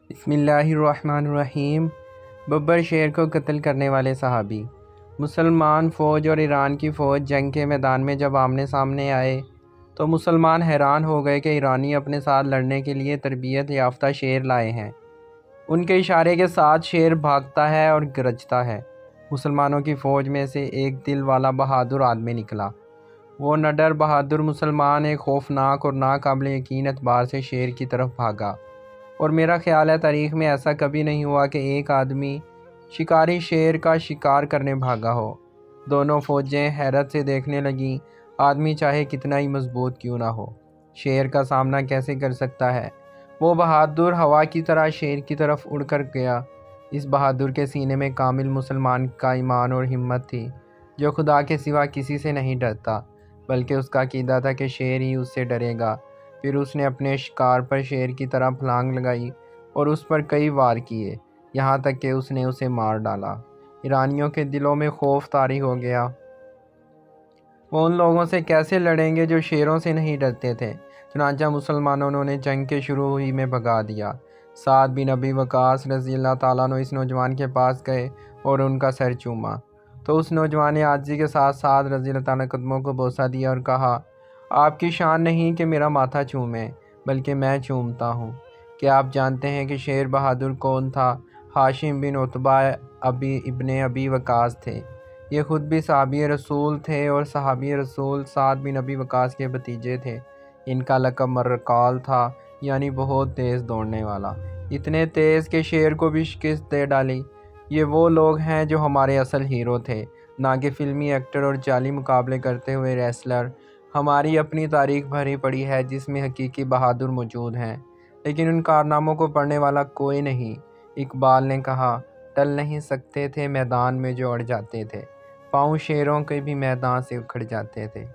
بسم اللہ الرحمن الرحیم۔ ببر شیر کو قتل کرنے والے صحابی۔ مسلمان فوج اور ایران کی فوج جنگ کے میدان میں جب آمنے سامنے آئے تو مسلمان حیران ہو گئے کہ ایرانی اپنے ساتھ لڑنے کے لیے تربیت یافتہ شیر لائے ہیں۔ ان کے اشارے کے ساتھ شیر بھاگتا ہے اور گرجتا ہے۔ مسلمانوں کی فوج میں سے ایک دل والا بہادر آدمی نکلا۔ وہ نڈر بہادر مسلمان ایک خوفناک اور ناقابل یقین اعتبار سے شیر کی طرف بھاگا، اور میرا خیال ہے تاریخ میں ایسا کبھی نہیں ہوا کہ ایک آدمی شکاری شیر کا شکار کرنے بھاگا ہو۔ دونوں فوجیں حیرت سے دیکھنے لگیں۔ آدمی چاہے کتنا ہی مضبوط کیوں نہ ہو، شیر کا سامنا کیسے کر سکتا ہے؟ وہ بہادر ہوا کی طرح شیر کی طرف اڑ کر گیا۔ اس بہادر کے سینے میں کامل مسلمان کا ایمان اور ہمت تھی، جو خدا کے سوا کسی سے نہیں ڈرتا، بلکہ اس کا عقیدہ تھا کہ شیر ہی اس سے ڈرے گا۔ پھر اس نے اپنے شکار پر شیر کی طرح پھلانگ لگائی اور اس پر کئی وار کیے، یہاں تک کہ اس نے اسے مار ڈالا۔ ایرانیوں کے دلوں میں خوف طاری ہو گیا۔ وہ ان لوگوں سے کیسے لڑیں گے جو شیروں سے نہیں ڈرتے تھے؟ چنانچہ مسلمانوں نے جنگ کے شروع ہی میں بھگا دیا۔ سعد بن ابی وقاص رضی اللہ تعالیٰ عنہ اس نوجوان کے پاس گئے اور ان کا سر چوما، تو اس نوجوان نے عاجزی کے ساتھ سعد رضی اللہ تعالیٰ قدموں کو بوسہ دیا اور کہا، آپ کی شان نہیں کہ میرا ماتھا چومیں، بلکہ میں چومتا ہوں۔ کیا آپ جانتے ہیں کہ شیر بہادر کون تھا؟ ہاشم بن عتبہ ابن ابی وقاص تھے۔ یہ خود بھی صحابی رسول تھے اور صحابی رسول سعد بن ابی وقاص کے بھتیجے تھے۔ ان کا لقب مرقال تھا، یعنی بہت تیز دوڑنے والا، اتنے تیز کہ شیر کو بھی شکست دے ڈالی۔ یہ وہ لوگ ہیں جو ہمارے اصل ہیرو تھے، نہ کہ فلمی ایکٹر اور جعلی مقابلے کرتے ہوئے ریسلر۔ ہماری اپنی تاریخ بھری پڑی ہے جس میں حقیقی بہادر موجود ہیں، لیکن ان کارناموں کو پڑھنے والا کوئی نہیں۔ اقبال نے کہا، ٹل نہیں سکتے تھے میدان میں جو اڑ جاتے تھے، پاؤں شیروں کے بھی میدان سے اکھڑ جاتے تھے۔